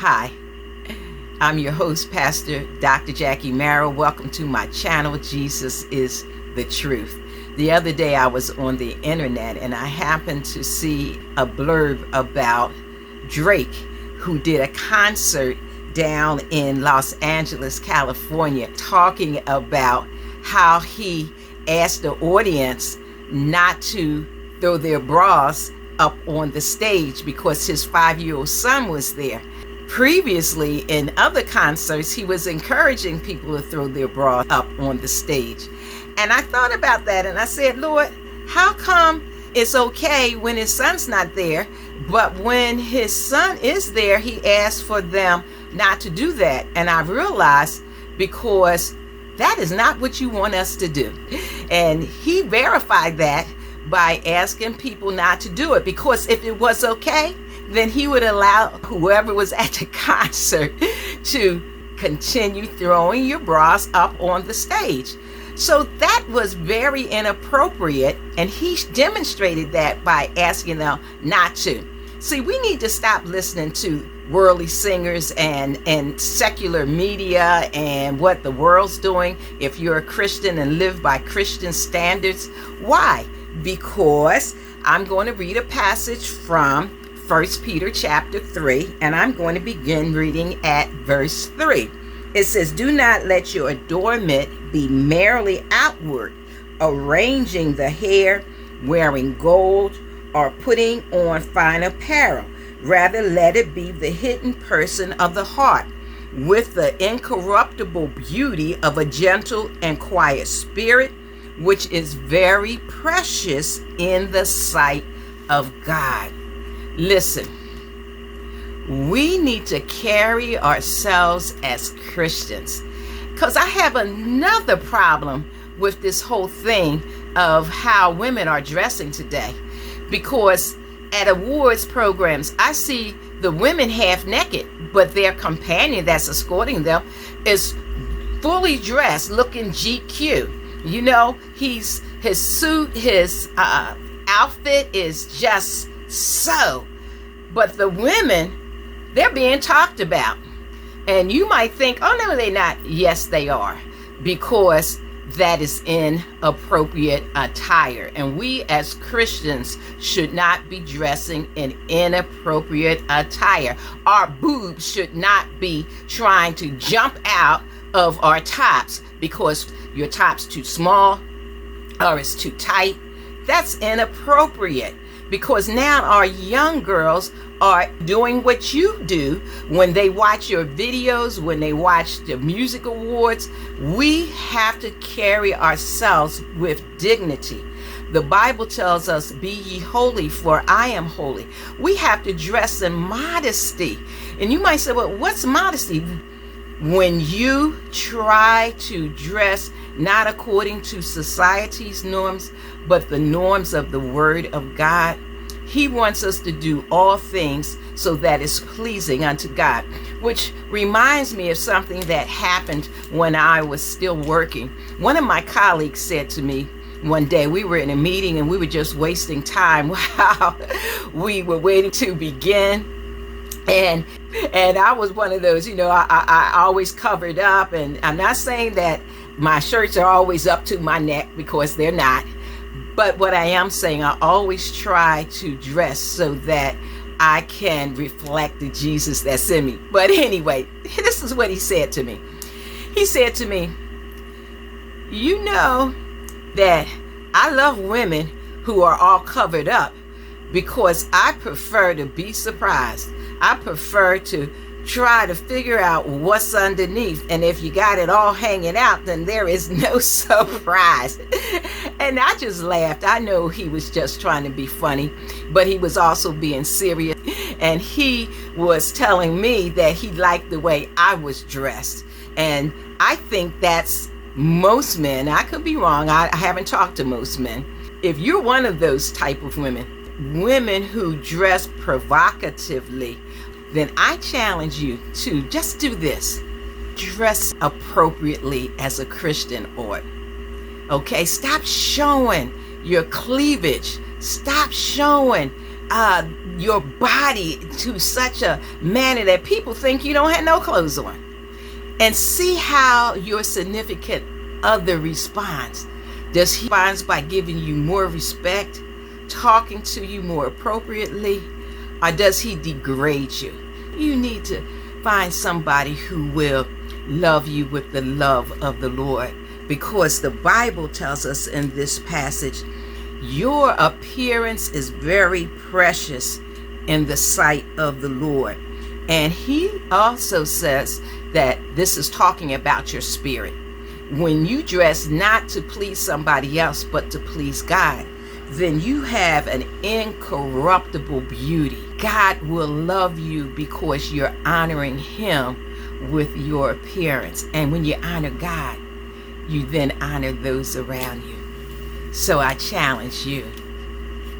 Hi, I'm your host, Pastor Dr. Jackie Merrill. Welcome to my channel, Jesus is the Truth. The other day I was on the internet and I happened to see a blurb about Drake, who did a concert down in Los Angeles, California, talking about how he asked the audience not to throw their bras up on the stage because his 5-year-old son was there. Previously, in other concerts, he was encouraging people to throw their bras up on the stage. And I thought about that and I said, Lord, how come it's okay when his son's not there, but when his son is there, he asks for them not to do that? And I realized because that is not what you want us to do. And he verified that by asking people not to do it, because if it was okay, then he would allow whoever was at the concert to continue throwing your bras up on the stage. So that was very inappropriate, and he demonstrated that by asking them not to. See, we need to stop listening to worldly singers and secular media and what the world's doing. If you're a Christian and live by Christian standards, why? Because I'm going to read a passage from 1 Peter chapter 3, and I'm going to begin reading at verse 3. It says, "Do not let your adornment be merely outward, arranging the hair, wearing gold, or putting on fine apparel. Rather, let it be the hidden person of the heart, with the incorruptible beauty of a gentle and quiet spirit, which is very precious in the sight of God." Listen, we need to carry ourselves as Christians, because I have another problem with this whole thing of how women are dressing today. Because at awards programs, I see the women half naked, but their companion that's escorting them is fully dressed, looking GQ. You know, his suit, his outfit is just so. But the women, they're being talked about. And you might think, oh, no, they're not. Yes, they are. Because that is inappropriate attire. And we as Christians should not be dressing in inappropriate attire. Our boobs should not be trying to jump out of our tops because your top's too small or it's too tight. That's inappropriate, because now our young girls are doing what you do when they watch your videos, when they watch the music awards. We have to carry ourselves with dignity. The Bible tells us, "Be ye holy, for I am holy." We have to dress in modesty. And you might say, well, what's modesty? When you try to dress not according to society's norms, but the norms of the Word of God, He wants us to do all things so that it's pleasing unto God. Which reminds me of something that happened when I was still working. One of my colleagues said to me one day, we were in a meeting and we were just wasting time while we were waiting to begin. And I was one of those, I always covered up, and I'm not saying that my shirts are always up to my neck, because they're not. But what I am saying, I always try to dress so that I can reflect the Jesus that's in me. But anyway, this is what he said to me. He said to me, "You know that I love women who are all covered up, because I prefer to be surprised. I prefer to try to figure out what's underneath. And if you got it all hanging out, then there is no surprise." And I just laughed. I know he was just trying to be funny, but he was also being serious. And he was telling me that he liked the way I was dressed. And I think that's most men. I could be wrong. I haven't talked to most men. If you're one of those type of women who dress provocatively, then I challenge you to just do this. Dress appropriately as a Christian ought. Okay, stop showing your cleavage. Stop showing your body to such a manner that people think you don't have no clothes on. And see how your significant other responds. Does he respond by giving you more respect, talking to you more appropriately, or does he degrade you? You need to find somebody who will love you with the love of the Lord, because the Bible tells us in this passage, your appearance is very precious in the sight of the Lord. And he also says that this is talking about your spirit. When you dress not to please somebody else, but to please God, then you have an incorruptible beauty. God will love you because you're honoring him with your appearance. And when you honor God, you then honor those around you. So I challenge you,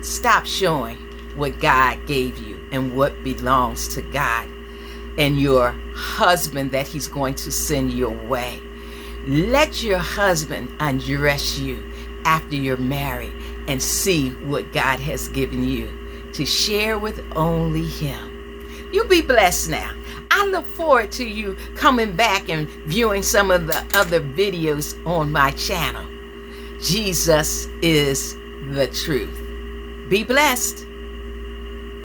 stop showing what God gave you and what belongs to God and your husband that he's going to send your way. Let your husband undress you after you're married and see what God has given you to share with only him. You be blessed now. I look forward to you coming back and viewing some of the other videos on my channel. Jesus is the truth. Be blessed.